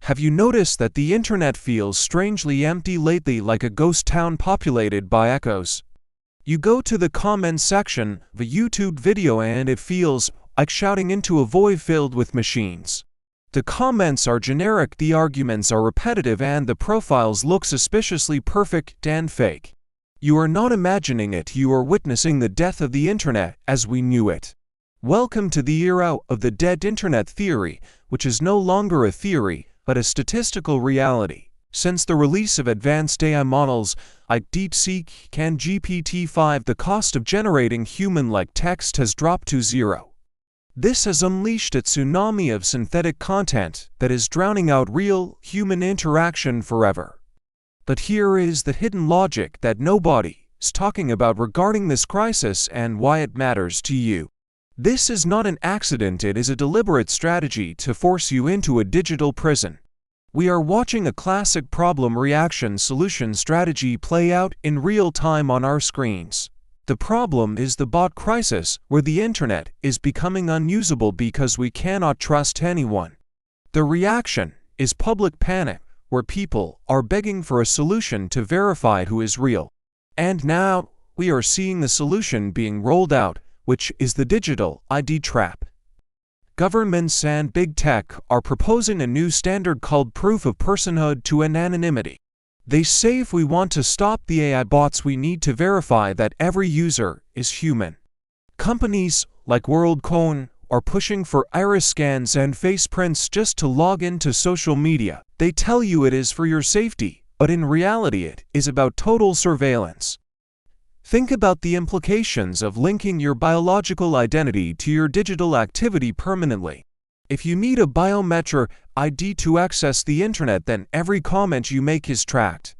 Have you noticed that the internet feels strangely empty lately, like a ghost town populated by echoes? You go to the comments section of a YouTube video and it feels like shouting into a void filled with machines. The comments are generic, the arguments are repetitive, and the profiles look suspiciously perfect and fake. You are not imagining it, you are witnessing the death of the internet as we knew it. Welcome to the era of the dead internet theory, which is no longer a theory, but a statistical reality. Since the release of advanced AI models like DeepSeek and GPT-5, the cost of generating human-like text has dropped to zero. This has unleashed a tsunami of synthetic content that is drowning out real human interaction forever. But here is the hidden logic that nobody is talking about regarding this crisis and why it matters to you. This is not an accident, it is a deliberate strategy to force you into a digital prison. We are watching a classic problem-reaction-solution strategy play out in real time on our screens. The problem is the bot crisis, where the internet is becoming unusable because we cannot trust anyone. The reaction is public panic, where people are begging for a solution to verify who is real. And now, we are seeing the solution being rolled out, which is the digital ID trap. Governments and big tech are proposing a new standard called proof of personhood to anonymity. They say if we want to stop the AI bots, we need to verify that every user is human. Companies like Worldcoin are pushing for iris scans and face prints just to log into social media. They tell you it is for your safety, but in reality it is about total surveillance. Think about the implications of linking your biological identity to your digital activity permanently. If you need a biometric ID to access the internet, then every comment you make is tracked.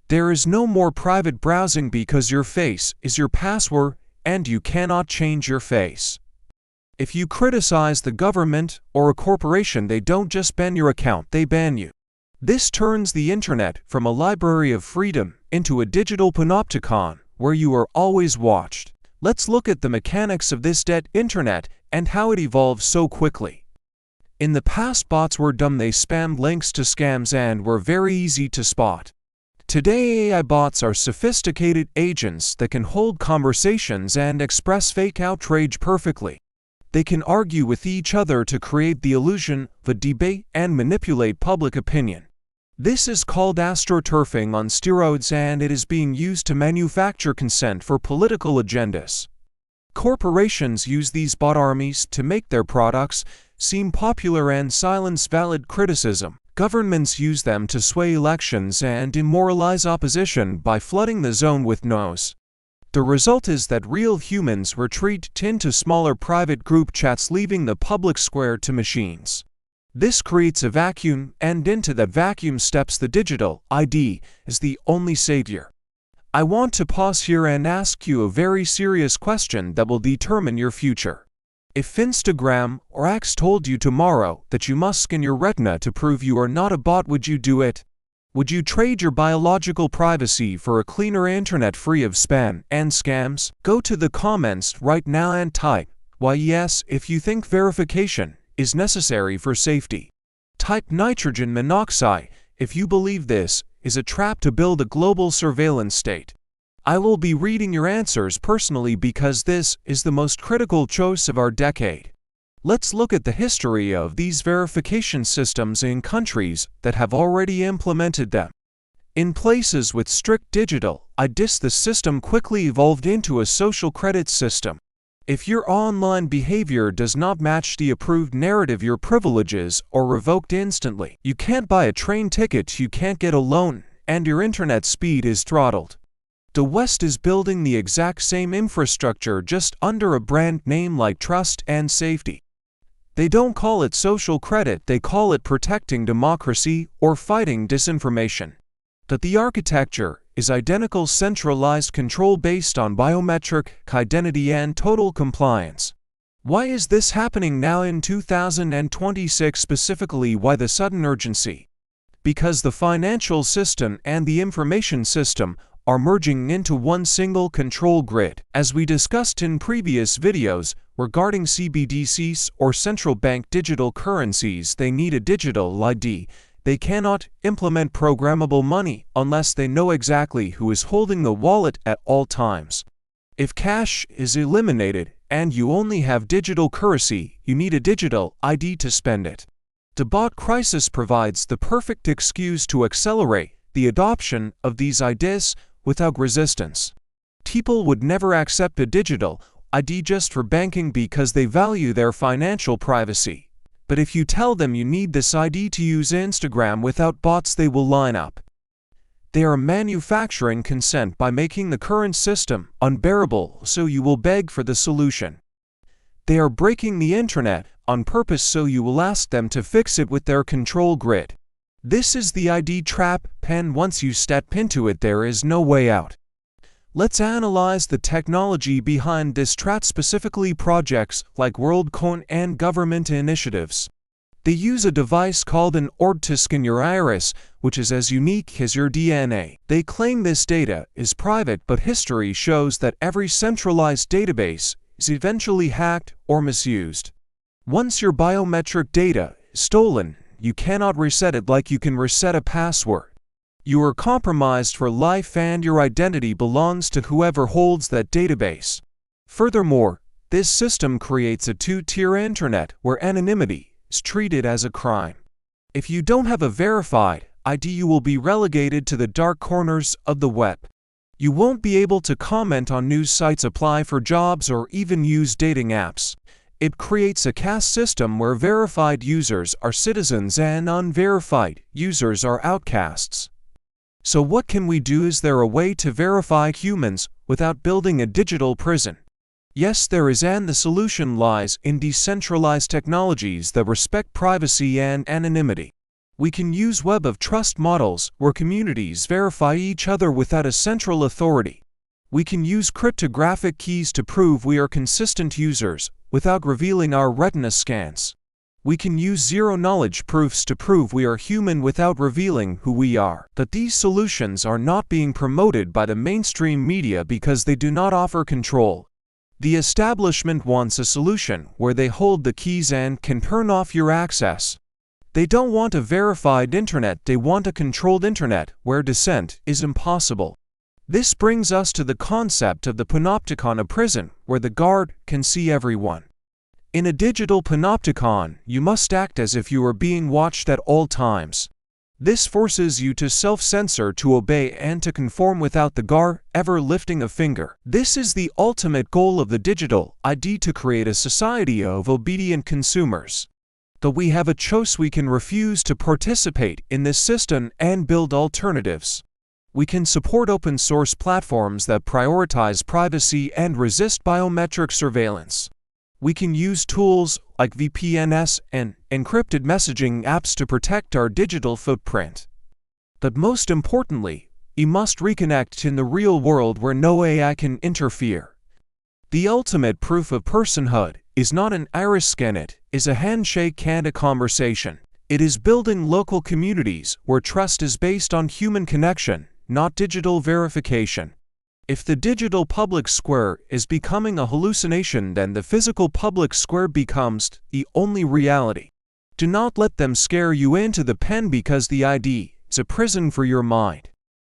There is no more private browsing because your face is your password and you cannot change your face. If you criticize the government or a corporation, they don't just ban your account, they ban you. This turns the internet from a library of freedom into a digital panopticon where you are always watched. Let's look at the mechanics of this dead internet and how it evolved so quickly. In the past, bots were dumb, they spammed links to scams and were very easy to spot. Today, AI bots are sophisticated agents that can hold conversations and express fake outrage perfectly. They can argue with each other to create the illusion of a debate and manipulate public opinion. This is called astroturfing on steroids, and it is being used to manufacture consent for political agendas. Corporations use these bot armies to make their products seem popular and silence valid criticism. Governments use them to sway elections and demoralize opposition by flooding the zone with no's. The result is that real humans retreat into smaller private group chats, leaving the public square to machines. This creates a vacuum, and into that vacuum steps the digital ID as the only savior. I want to pause here and ask you a very serious question that will determine your future. If Instagram or X told you tomorrow that you must scan your retina to prove you are not a bot, would you do it? Would you trade your biological privacy for a cleaner internet free of spam and scams? Go to the comments right now and type "why yes" if you think verification is necessary for safety. Type nitrogen monoxide if you believe this is a trap to build a global surveillance state. I will be reading your answers personally because this is the most critical choice of our decade. Let's look at the history of these verification systems in countries that have already implemented them. In places with strict digital IDs, the system quickly evolved into a social credit system. If your online behavior does not match the approved narrative, your privileges are revoked instantly. You can't buy a train ticket, you can't get a loan, and your internet speed is throttled. The West is building the exact same infrastructure, just under a brand name like trust and safety. They don't call it social credit, they call it protecting democracy or fighting disinformation. But the architecture is identical: centralized control based on biometric identity and total compliance. Why is this happening now in 2026 specifically? Why the sudden urgency? Because the financial system and the information system are merging into one single control grid. As we discussed in previous videos regarding CBDCs or central bank digital currencies, they need a digital ID They cannot implement programmable money unless they know exactly who is holding the wallet at all times. If cash is eliminated and you only have digital currency, you need a digital ID to spend it. The bot crisis provides the perfect excuse to accelerate the adoption of these ideas without resistance. People would never accept a digital ID just for banking because they value their financial privacy. But if you tell them you need this ID to use Instagram without bots, they will line up. They are manufacturing consent by making the current system unbearable, so you will beg for the solution. They are breaking the internet on purpose, so you will ask them to fix it with their control grid. This is the ID trap, and once you step into it, there is no way out. Let's analyze the technology behind this trap, specifically projects like Worldcoin and government initiatives. They use a device called an orb to scan your iris, which is as unique as your DNA. They claim this data is private, but history shows that every centralized database is eventually hacked or misused. Once your biometric data is stolen, you cannot reset it like you can reset a password. You are compromised for life, and your identity belongs to whoever holds that database. Furthermore, this system creates a two-tier internet where anonymity is treated as a crime. If you don't have a verified ID, you will be relegated to the dark corners of the web. You won't be able to comment on news sites, apply for jobs, or even use dating apps. It creates a caste system where verified users are citizens and unverified users are outcasts. So what can we do? Is there a way to verify humans without building a digital prison? Yes, there is, and the solution lies in decentralized technologies that respect privacy and anonymity. We can use web of trust models where communities verify each other without a central authority. We can use cryptographic keys to prove we are consistent users without revealing our retina scans. We can use zero-knowledge proofs to prove we are human without revealing who we are. But these solutions are not being promoted by the mainstream media because they do not offer control. The establishment wants a solution where they hold the keys and can turn off your access. They don't want a verified internet, they want a controlled internet where dissent is impossible. This brings us to the concept of the panopticon, a prison where the guard can see everyone. In a digital panopticon, you must act as if you are being watched at all times. This forces you to self-censor, to obey, and to conform without the guard ever lifting a finger. This is the ultimate goal of the digital ID, to create a society of obedient consumers. But we have a choice. We can refuse to participate in this system and build alternatives. We can support open-source platforms that prioritize privacy and resist biometric surveillance. We can use tools like VPNs and encrypted messaging apps to protect our digital footprint. But most importantly, we must reconnect in the real world where no AI can interfere. The ultimate proof of personhood is not an iris scan, it is a handshake and a conversation. It is building local communities where trust is based on human connection, not digital verification. If the digital public square is becoming a hallucination, then the physical public square becomes the only reality. Do not let them scare you into the pen, because the ID is a prison for your mind.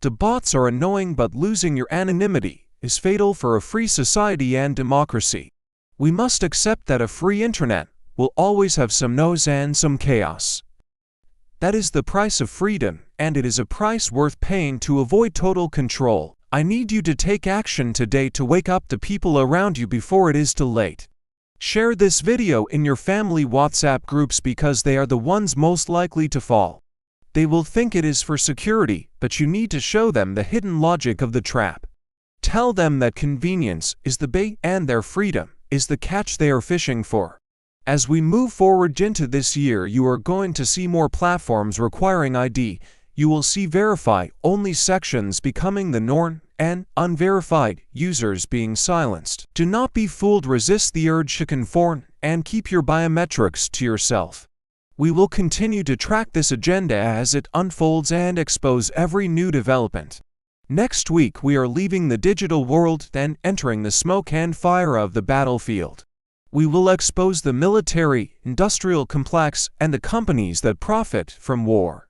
The bots are annoying, but losing your anonymity is fatal for a free society and democracy. We must accept that a free internet will always have some noise and some chaos. That is the price of freedom, and it is a price worth paying to avoid total control. I need you to take action today to wake up the people around you before it is too late. Share this video in your family WhatsApp groups, because they are the ones most likely to fall. They will think it is for security, but you need to show them the hidden logic of the trap. Tell them that convenience is the bait and their freedom is the catch they are fishing for. As we move forward into this year, you are going to see more platforms requiring ID. You will see verify-only sections becoming the norm and unverified users being silenced. Do not be fooled. Resist the urge to conform and keep your biometrics to yourself. We will continue to track this agenda as it unfolds and expose every new development. Next week, we are leaving the digital world and entering the smoke and fire of the battlefield. We will expose the military-industrial complex and the companies that profit from war.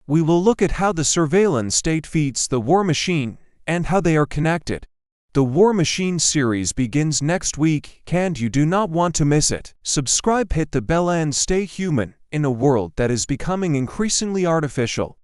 We will look at how the surveillance state feeds the war machine and how they are connected. The War Machine series begins next week, and you do not want to miss it. Subscribe, hit the bell, and stay human in a world that is becoming increasingly artificial.